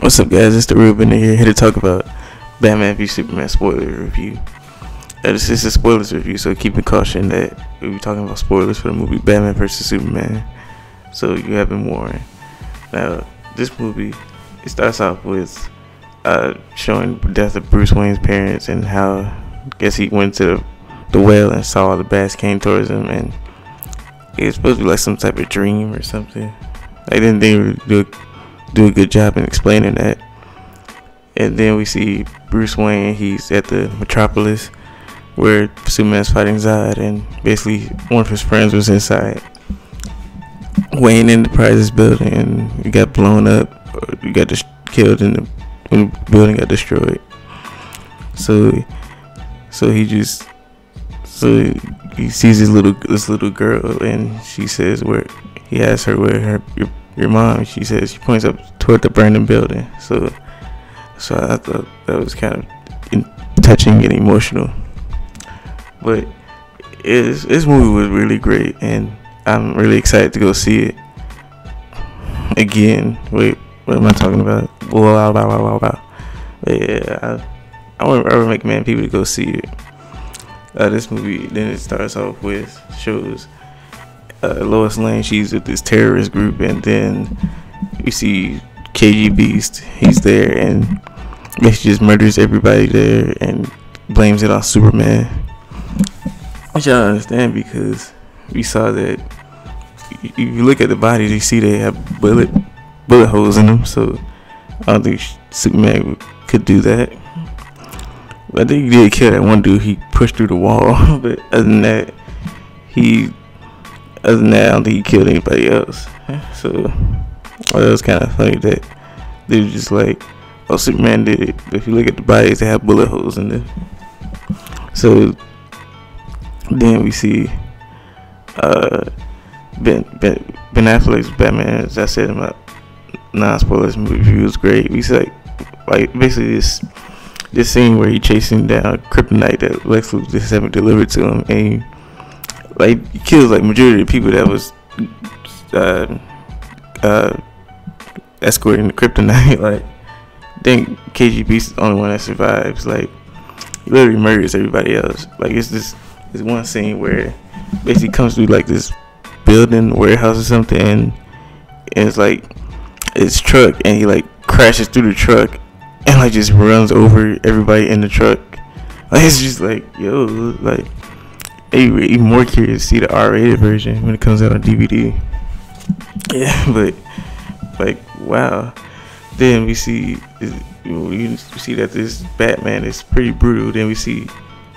What's up, guys? It's the Ruben here to talk about Batman v Superman spoiler review. This is a spoilers review, so keep in caution that we'll be talking about spoilers for the movie Batman vs Superman. So you have been warned. Now, this movie, it starts off with showing the death of Bruce Wayne's parents and how I guess he went to the well and saw all the bats came towards him, and it was supposed to be like some type of dream or something. I didn't think they would do a good job in explaining that. And then we see Bruce Wayne, he's at the Metropolis where Superman's fighting Zod, and basically one of his friends was inside Wayne Enterprises building, and he got blown up, or he got killed when the building got destroyed. So he sees this little girl, and she says, where he asks her where your mom. She says, she points up toward the burning building. So I thought that was kind of touching and emotional. But this movie was really great, and I'm really excited to go see it again. Wait, what am I talking about? Wow. Yeah, I recommend people to go see it. This movie, then it starts off with shows Lois Lane, she's with this terrorist group, and then we see KG Beast, he's there, and basically just murders everybody there and blames it on Superman, which I don't understand, because we saw that if you look at the bodies, you see they have bullet holes in them, so I don't think Superman could do that. But I think he did kill that one dude, he pushed through the wall. But other than that, I don't think he killed anybody else. So it was kind of funny that they were just like, oh, Superman did it. But if you look at the bodies, they have bullet holes in them. So then we see Ben Affleck's Batman. As I said in my non-spoilers movie review, was great. We see like basically this scene where he chasing down kryptonite that Lex Luthor just haven't delivered to him, and he kills like majority of the people that was escorting the kryptonite. Like, I think KGB is the only one that survives. Like, he literally murders everybody else. Like, it's this one scene where basically comes through like this building, warehouse or something, and it's like it's truck, and he like crashes through the truck and like just runs over everybody in the truck. Like, it's just like, yo, like, even more curious to see the R-rated version when it comes out on DVD. Yeah, but like, wow. Then we see that this Batman is pretty brutal. Then we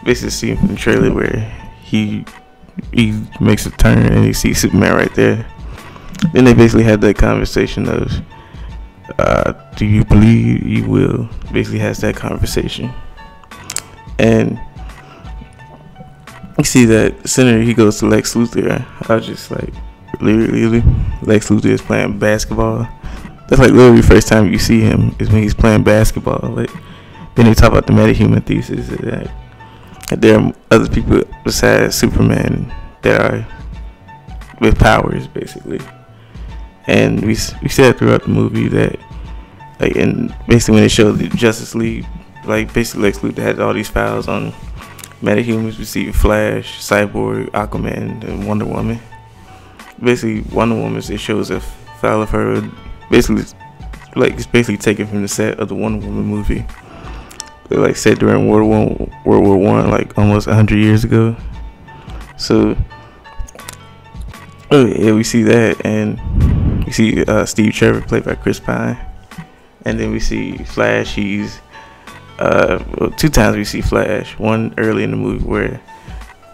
basically see him from the trailer where he makes a turn and you see Superman right there. Then they basically had that conversation of, do you believe you will? Basically has that conversation, and you see that Senator, he goes to Lex Luthor. I was just like, literally, Lex Luthor is playing basketball. That's like literally the first time you see him is when he's playing basketball. Like, then they talk about the metahuman thesis, that there are other people besides Superman that are with powers, basically. And we said throughout the movie that, like, and basically when they showed the Justice League, like, basically Lex Luthor had all these files on metahumans. We see Flash, Cyborg, Aquaman, and Wonder Woman. Basically, Wonder Woman, it shows a file of her. Basically, like, it's basically taken from the set of the Wonder Woman movie. They, like, set during World War One, like almost 100 years ago. So, oh yeah, we see that, and we see Steve Trevor played by Chris Pine, and then we see Flash. He's two times we see Flash. One early in the movie where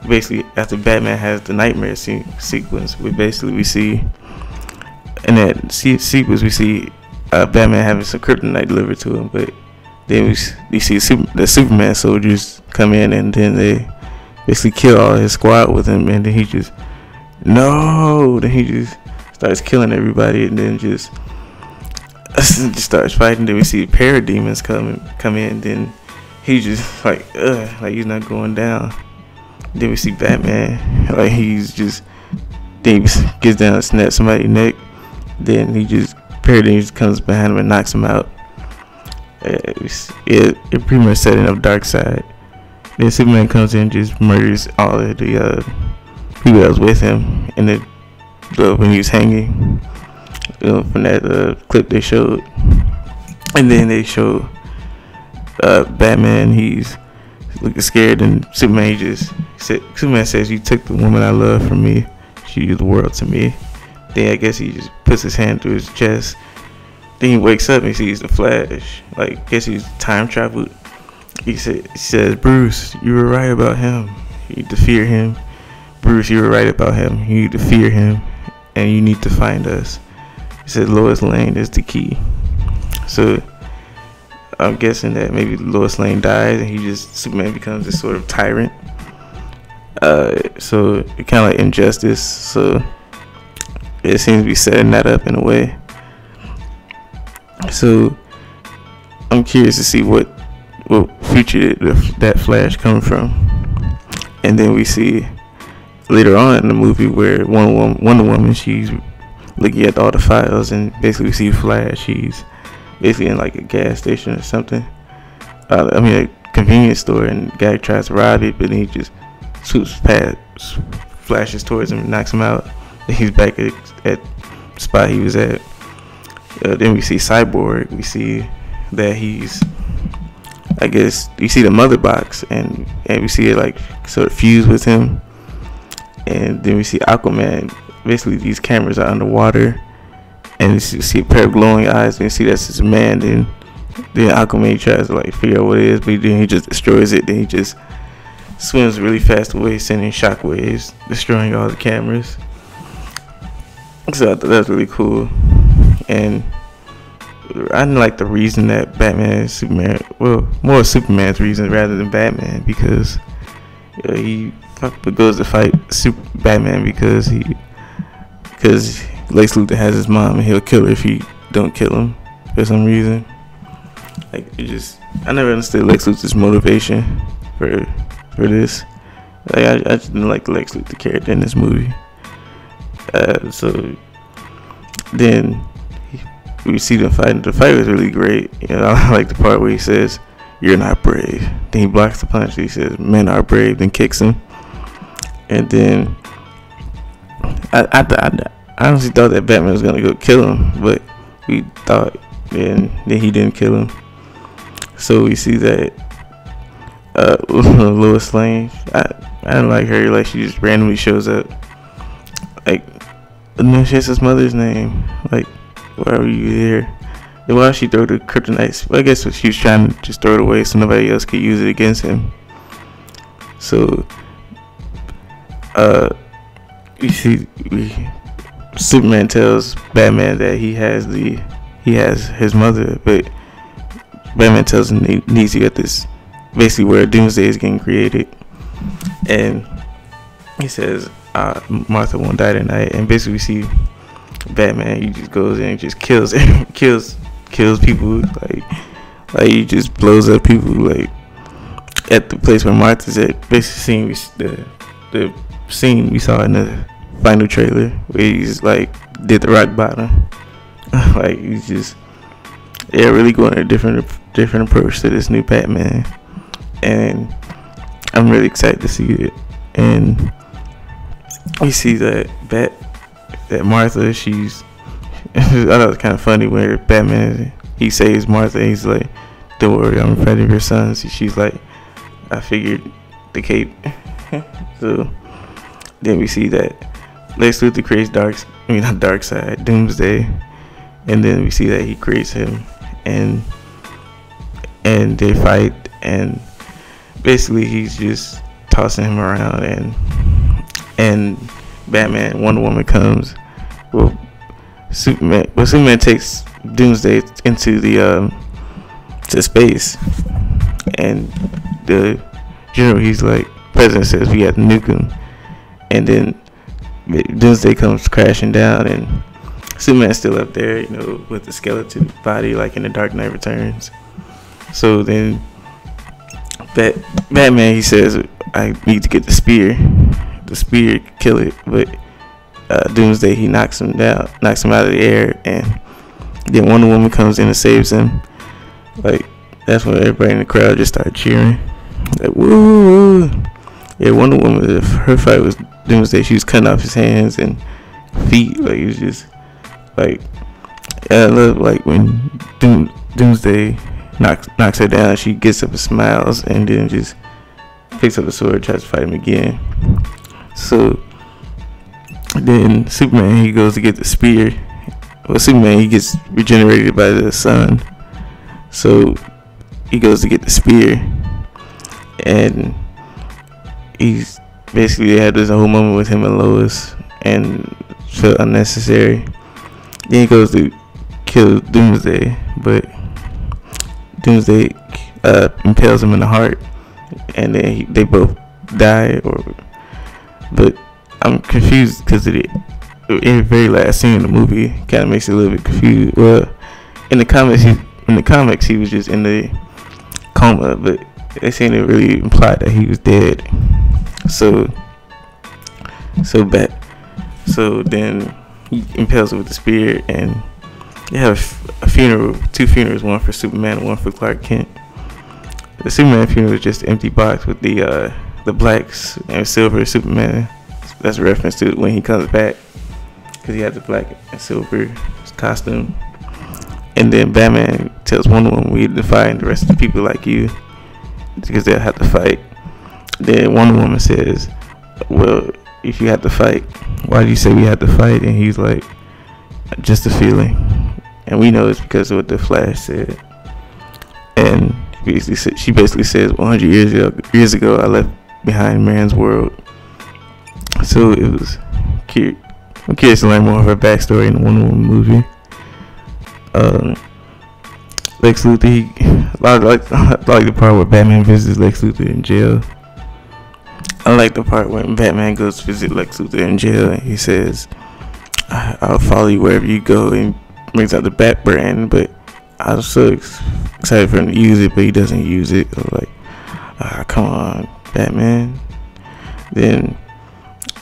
basically after Batman has the nightmare sequence, we see in that sequence we see Batman having some kryptonite delivered to him, but then we see the Superman soldiers come in, and then they basically kill all his squad with him, and then he just starts killing everybody, and then just starts fighting. Then we see parademons come in, then he just like he's not going down. Then we see Batman, like then he gets down and snaps somebody's neck. Then parademons comes behind him and knocks him out. it pretty much setting up Darkseid. Then Superman comes in and just murders all of the people that was with him in when he was hanging. From that clip they showed, and then they show Batman. He's looking scared, and Superman says, "You took the woman I love from me. She is the world to me." Then I guess he just puts his hand through his chest. Then he wakes up and he sees the Flash. Like, I guess he's time traveled. He says, "Bruce, you were right about him. You need to fear him. Bruce, you were right about him. You need to fear him, and you need to find us." He said Lois Lane is the key. So I'm guessing that maybe Lois Lane dies and Superman becomes this sort of tyrant. So it kind of like Injustice. So it seems to be setting that up in a way. So I'm curious to see what future that Flash coming from. And then we see later on in the movie where Wonder Woman, she's looking at all the files, and basically we see Flash. She's basically in like a gas station or something. A convenience store, and the guy tries to rob it, but then he just swoops past, flashes towards him, and knocks him out. And he's back at the spot he was at. Then we see Cyborg. We see that he's, I guess, you see the mother box, and we see it like sort of fuse with him. And then we see Aquaman. Basically, these cameras are underwater, and you see a pair of glowing eyes, and you see that's his man. Then Aquaman tries to like figure out what it is, but then he just destroys it. Then he just swims really fast away, sending shockwaves, destroying all the cameras. So I thought that was really cool. And I didn't like the reason that Batman and Superman, well, more Superman's reason rather than Batman, because he goes to fight Batman because Lex Luthor has his mom and he'll kill her if he don't kill him for some reason. Like, I never understood Lex Luthor's motivation for this. Like, I just didn't like the Lex Luthor character in this movie. So then we see them fighting. The fight was really great. I like the part where he says, "You're not brave." Then he blocks the punch. He says, "Men are brave." Then kicks him. And then I honestly thought that Batman was gonna go kill him, but we thought, and then he didn't kill him. So we see that Lois Lane, I don't like her. Like, she just randomly shows up. Like, no, she has his mother's name. Like, why were you here? Then why she throw the kryptonite? Well, I guess she was trying to just throw it away so nobody else could use it against him. So you see, Superman tells Batman that he has his mother, but Batman tells him he needs to get this, basically where Doomsday is getting created, and he says Martha won't die tonight. And basically we see Batman, he just goes in and just kills people, like he just blows up people, like at the place where Martha's at. Basically seeing the scene we saw in the final trailer where he's like did the rock bottom. Like, he's just really going a different approach to this new Batman, and I'm really excited to see it. And we see that Martha, she's I thought it was kind of funny where Batman, he saves Martha, he's like, "Don't worry, I'm afraid of your sons." She's like, "I figured the cape." So then we see that Lex Luthor creates not Darkseid, Doomsday, and then we see that he creates him, and they fight, and basically he's just tossing him around, and Batman, Wonder Woman comes. Superman takes Doomsday into the to space, and the general, he's like, President says we have to nuke him, and then Doomsday comes crashing down, and Superman's still up there, with the skeleton body, like in The Dark Knight Returns. So then Batman, he says, "I need to get the spear kill it," but Doomsday, he knocks him out of the air, and then Wonder Woman comes in and saves him. Like, that's when everybody in the crowd just started cheering. Like, woo! Yeah, Wonder Woman, her fight was Doomsday. She was cutting off his hands and feet. Like, it was just like, I love like when Doomsday knocks her down. She gets up and smiles, and then just picks up the sword and tries to fight him again. So then Superman, he goes to get the spear. Well, Superman, he gets regenerated by the sun, so he goes to get the spear, and he's basically had this whole moment with him and Lois, and felt unnecessary. Then he goes to kill Doomsday, but Doomsday impales him in the heart, and then they both die. But I'm confused because in the very last scene in the movie kind of makes it a little bit confused. Well, in the comics he was just in the coma, but they seem to really imply that he was dead. So then he impales it with the spear, and they have two funerals, one for Superman and one for Clark Kent. The Superman funeral is just an empty box with the black and silver Superman. That's a reference to when he comes back, because he has the black and silver costume. And then Batman tells Wonder Woman, "We defy the rest of the people like you, because they'll have to fight." Then Wonder Woman says, "Well, if you have to fight, why do you say we have to fight?" And he's like, "Just a feeling." And we know it's because of what the Flash said. And she basically says, 100 years ago, I left behind man's world. So it was cute. I'm curious to learn more of her backstory in the Wonder Woman movie. Lex Luthor, I like the part where Batman visits Lex Luthor in jail. I like the part when Batman goes to visit Lex Luthor in jail, and he says, "I'll follow you wherever you go," and brings out the Bat brand. But I was so excited for him to use it, but he doesn't use it. I was like, come on, Batman. Then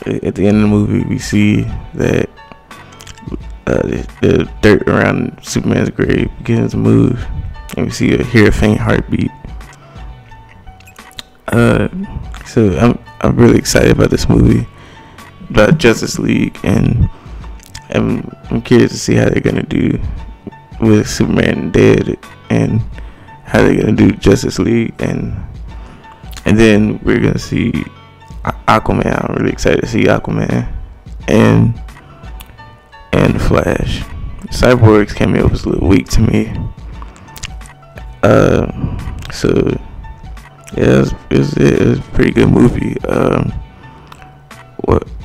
at the end of the movie, we see that the dirt around Superman's grave begins to move, and we hear a faint heartbeat. So I'm really excited about this movie, about Justice League, and I'm curious to see how they're gonna do with Superman dead, and how they're gonna do Justice League, and then we're gonna see Aquaman. I'm really excited to see Aquaman and Flash. Cyborg's cameo was a little weak to me. So yeah, it was a pretty good movie.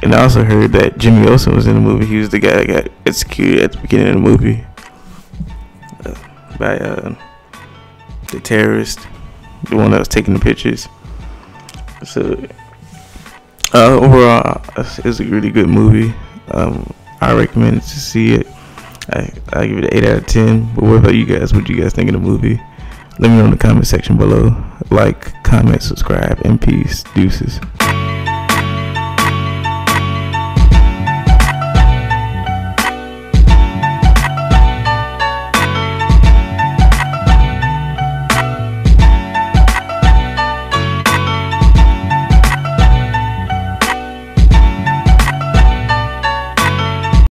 And I also heard that Jimmy Olsen was in the movie. He was the guy that got executed at the beginning of the movie by the terrorist, the one that was taking the pictures. So overall, it's a really good movie. I recommend to see it. I give it an 8 out of 10. But what about you guys? What do you guys think of the movie? Let me know in the comment section below. Like, comment, subscribe, and peace. Deuces.